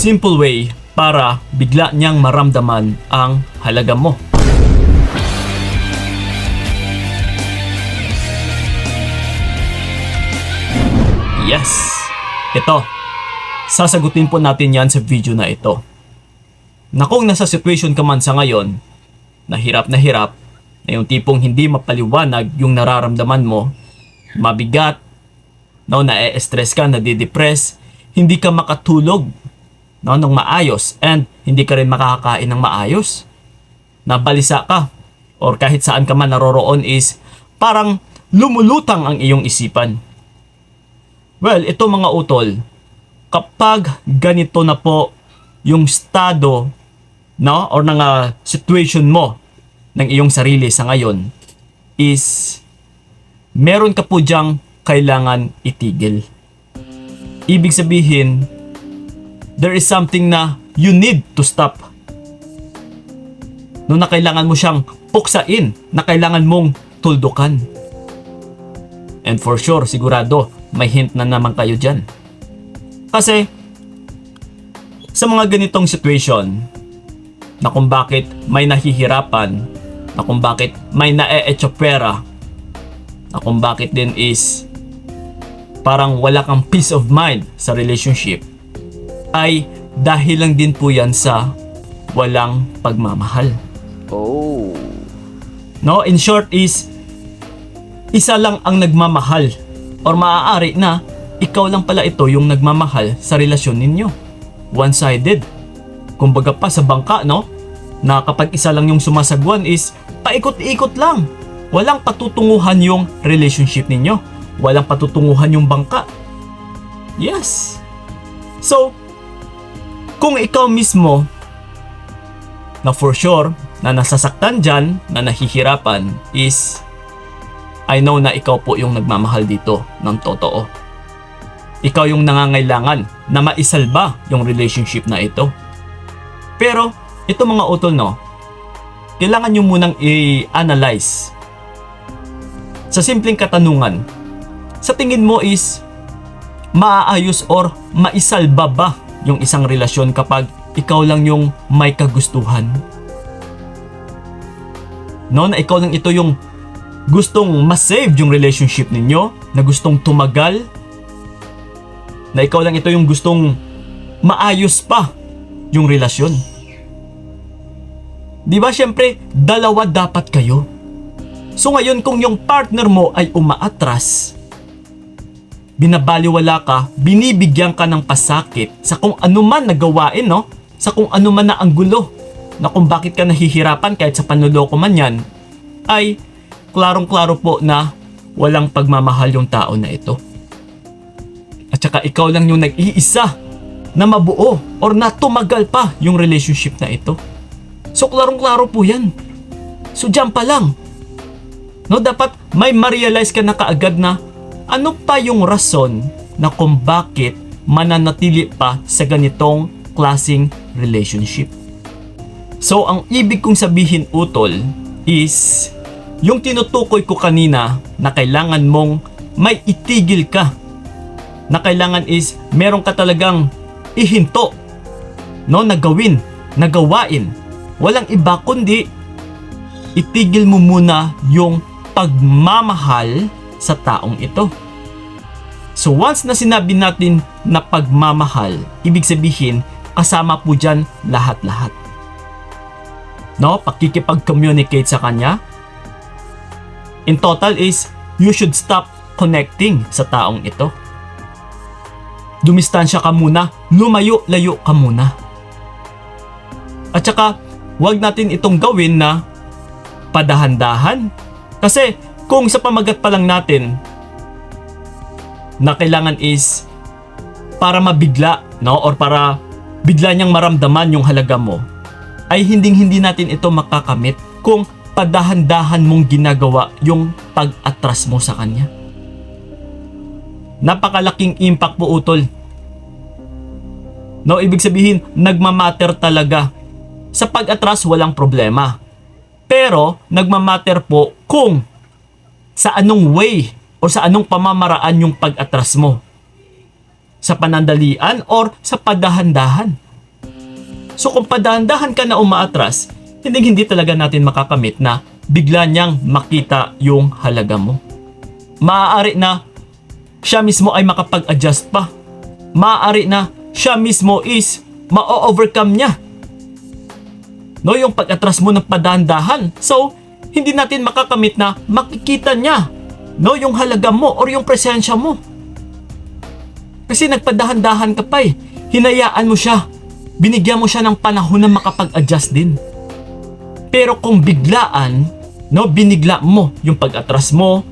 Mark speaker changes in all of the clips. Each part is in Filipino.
Speaker 1: simple way para bigla niyang maramdaman ang halaga mo. Yes! Ito, sasagutin po natin yan sa video na ito. Na kung nasa situation ka man sa ngayon, na hirap, na yung tipong hindi mapaliwanag yung nararamdaman mo, mabigat, no, na-stress ka, nadidepress, hindi ka makatulog, no, ng maayos, and hindi ka rin makakakain ng maayos, nabalisa ka, or kahit saan ka man naroroon is parang lumulutang ang iyong isipan. Well, ito mga utol, kapag ganito na po yung estado, no, or ng situation mo ng iyong sarili sa ngayon, is meron ka po diyang kailangan itigil. Ibig sabihin, there is something na you need to stop. No, na kailangan mo siyang puksain, na kailangan mong tuldukan. And for sure, sigurado, may hint na naman kayo dyan. Kasi, sa mga ganitong situation, na kung bakit may nahihirapan, na kung bakit may nae-echopera, na kung bakit din is parang wala kang peace of mind sa relationship, ay dahil lang din po yan sa walang pagmamahal.
Speaker 2: Oh.
Speaker 1: No, in short is, isa lang ang nagmamahal, or maaari na ikaw lang pala ito yung nagmamahal sa relasyon ninyo. One-sided. Kumbaga pa sa bangka, no? Na kapag isa lang yung sumasagwan is paikot-ikot lang. Walang patutunguhan yung relationship ninyo. Walang patutunguhan yung bangka. Yes. So, kung ikaw mismo na for sure na nasasaktan dyan, na nahihirapan, is I know na ikaw po yung nagmamahal dito ng totoo. Ikaw yung nangangailangan na maisalba yung relationship na ito. Pero, ito mga utol, no, kailangan nyo munang i-analyze. Sa simpleng katanungan, sa tingin mo is maaayos or maisalba ba yung isang relasyon kapag ikaw lang yung may kagustuhan? No, na ikaw lang ito yung gustong ma-save yung relationship ninyo, na gustong tumagal, na ikaw lang ito yung gustong maayos pa yung relasyon. Di ba syempre, dalawa dapat kayo. So ngayon kung yung partner mo ay umaatras, binabaliwala ka, binibigyan ka ng pasakit sa kung ano man na gawain, no? Sa kung ano man na anggulo, na kung bakit ka nahihirapan kahit sa panloloko man yan, ay klarong-klaro po na walang pagmamahal yung tao na ito. At saka ikaw lang yung nag-iisa na mabuo or na tumagal pa yung relationship na ito. So klarong-klaro po yan. So dyan pa lang, no, dapat may ma-realize ka na kaagad na ano pa yung rason na kung bakit mananatili pa sa ganitong klaseng relationship. So ang ibig kong sabihin, utol, is yung tinutukoy ko kanina na kailangan mong may itigil ka, na kailangan is meron ka talagang ihinto, no, na gawin, na gawain. Walang iba kundi itigil mo muna yung pagmamahal sa taong ito. So once na sinabi natin na pagmamahal, ibig sabihin kasama po dyan lahat-lahat. No, pakikipag-communicate sa kanya. In total is, you should stop connecting sa taong ito. Dumistansya ka muna, lumayo-layo ka muna. At saka, huwag natin itong gawin na padahan-dahan. Kasi, kung sa pamagat pa lang natin, na kailangan is, para mabigla, no? Or para bigla niyang maramdaman yung halaga mo, ay hinding-hindi natin ito makakamit kung padahan-dahan mong ginagawa yung pag-atras mo sa kanya. Napakalaking impact po, utol. No, ibig sabihin, nagmamatter talaga. Sa pag-atras, walang problema. Pero, nagmamatter po kung sa anong way o sa anong pamamaraan yung pag-atras mo. Sa panandalian or sa padahan-dahan. So kung padahan-dahan ka na umaatras, hindi talaga natin makakamit na bigla niyang makita yung halaga mo. Maaari na siya mismo ay makapag-adjust pa. Maaari na siya mismo is ma-overcome niya. No, yung pag-atras mo ng padahan-dahan. So, hindi natin makakamit na makikita niya, no, yung halaga mo or yung presensya mo. Kasi nagpadahan-dahan ka pa eh. Hinayaan mo siya. Binigyan mo siya ng panahon na makapag-adjust din. Pero kung biglaan, no, binigla mo yung pag-atras mo.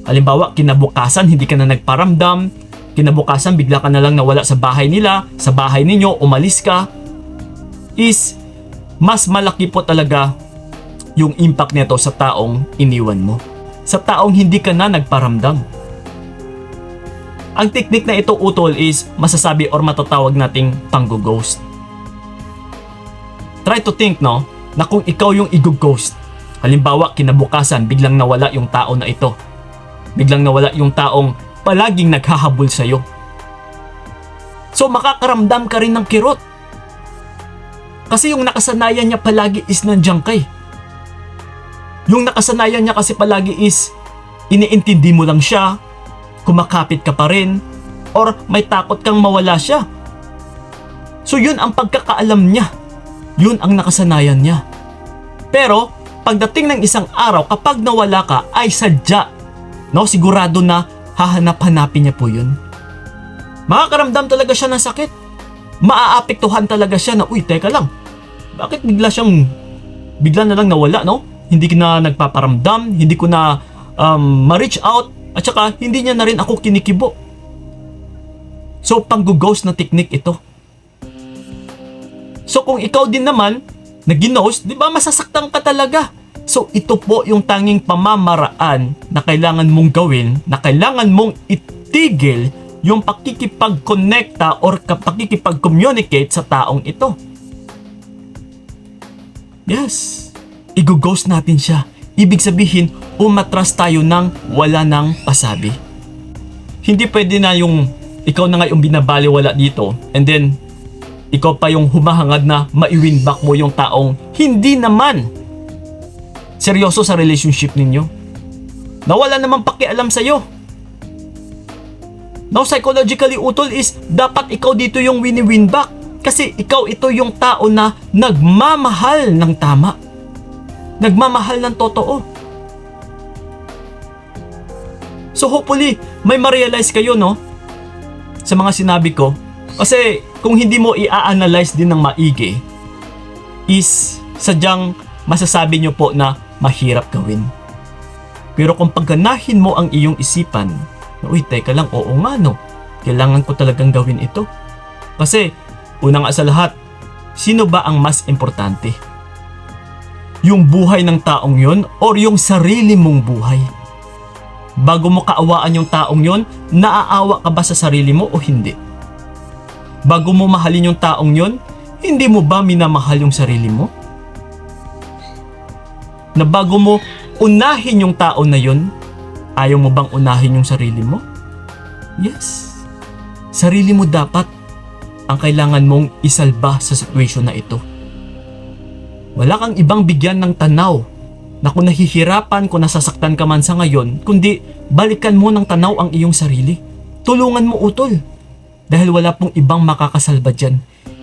Speaker 1: Halimbawa, kinabukasan hindi ka na nagparamdam. Kinabukasan bigla ka na lang nawala sa bahay nila, sa bahay ninyo, umalis ka. Is mas malaki po talaga yung impact nito sa taong iniwan mo. Sa taong hindi ka na nagparamdam. Ang teknik na ito, utol, is masasabi or matatawag nating pang-ghost. Try to think, no, na kung ikaw yung i-ghost. Halimbawa, kinabukasan, biglang nawala yung tao na ito. Biglang nawala yung taong palaging naghahabol sa'yo. So, makakaramdam ka rin ng kirot. Kasi yung nakasanayan niya palagi is nandiyan kay. Yung nakasanayan niya kasi palagi is iniintindi mo lang siya, kumakapit ka pa rin, or may takot kang mawala siya. So yun ang pagkakaalam niya. Yun ang nakasanayan niya. Pero pagdating ng isang araw, kapag nawala ka, ay sadya, no, sigurado na hahanap-hanapin niya po yun. Makakaramdam talaga siya ng sakit. Maaapektuhan talaga siya na, uy, teka lang, bakit bigla na lang nawala, no? Hindi ko na nagpaparamdam, hindi ko na ma-reach out, at saka hindi niya na rin ako kinikibo. So, pang-ghost na technique ito. So, kung ikaw din naman, nag-ghost, di ba masasaktan ka talaga? So, ito po yung tanging pamamaraan na kailangan mong gawin, na kailangan mong itigil yung pakikipag-connecta or pakikipag-communicate sa taong ito. Yes, i-ghost natin siya. Ibig sabihin, umatras tayo ng wala nang pasabi. Hindi pwede na yung ikaw na nga yung binabaliwala dito and then ikaw pa yung humahangad na ma-win back mo yung taong hindi naman seryoso sa relationship ninyo. Nawala namang pakialam sa'yo. Now, psychologically, utol, is dapat ikaw dito yung win-win back. Kasi ikaw ito yung tao na nagmamahal ng tama. Nagmamahal ng totoo. So hopefully, may ma-realize kayo, no? Sa mga sinabi ko. Kasi kung hindi mo i-analyze din ng maigi, is sadyang masasabi nyo po na mahirap gawin. Pero kung pagganahin mo ang iyong isipan, na, uy, teka lang, oo nga, no? Kailangan ko talagang gawin ito. Kasi, una nga sa lahat, sino ba ang mas importante? Yung buhay ng taong yon or yung sarili mong buhay? Bago mo kaawaan yung taong yon, naaawa ka ba sa sarili mo o hindi? Bago mo mahalin yung taong yon, hindi mo ba minamahal yung sarili mo? Na bago mo unahin yung tao na yon, ayaw mo bang unahin yung sarili mo? Yes. Sarili mo dapat ang kailangan mong isalba sa sitwasyon na ito. Wala kang ibang bigyan ng tanaw na kung nahihirapan, kung nasasaktan ka man sa ngayon, kundi balikan mo ng tanaw ang iyong sarili. Tulungan mo, utol. Dahil wala pong ibang makakasalba dyan.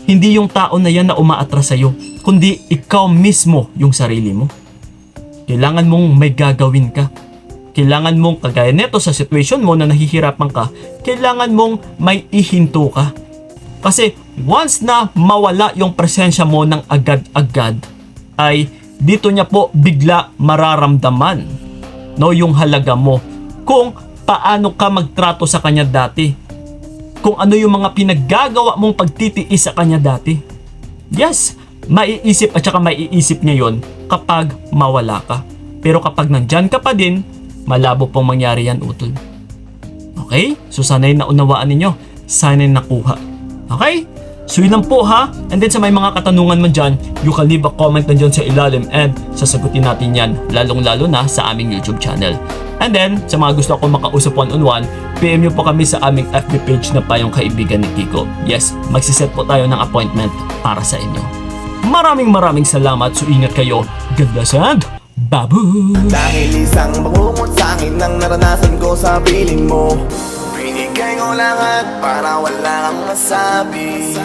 Speaker 1: Hindi yung tao na yan na umaatras sa'yo, kundi ikaw mismo yung sarili mo. Kailangan mong may gagawin ka. Kailangan mong, kagaya neto sa situation mo na nahihirapan ka, kailangan mong may ihinto ka. Kasi once na mawala yung presensya mo ng agad-agad, ay dito niya po bigla mararamdaman, no, yung halaga mo. Kung paano ka magtrato sa kanya dati. Kung ano yung mga pinaggagawa mong pagtitiis sa kanya dati. Yes, maiisip at saka maiisip niya yon kapag mawala ka. Pero kapag nandyan ka pa din, malabo pong mangyari yan, utol. Okay? So sana'y naunawaan ninyo. Sana'y nakuha. Okay? So yun lang po, ha? And then sa may mga katanungan man dyan, you can leave a comment na dyan sa ilalim and sasagutin natin yan, lalong-lalo na sa aming YouTube channel. And then, sa mga gusto akong makausap one-on-one, PM nyo po kami sa aming FB page na Payong Kaibigan ni Kiko. Yes, magsiset po tayo ng appointment para sa inyo. Maraming salamat. So ingat kayo. God bless and babu!
Speaker 2: Dahil isang bangungot sa akin ang naranasan ko sa piling mo. Binigay ko lahat para wala kang masabi.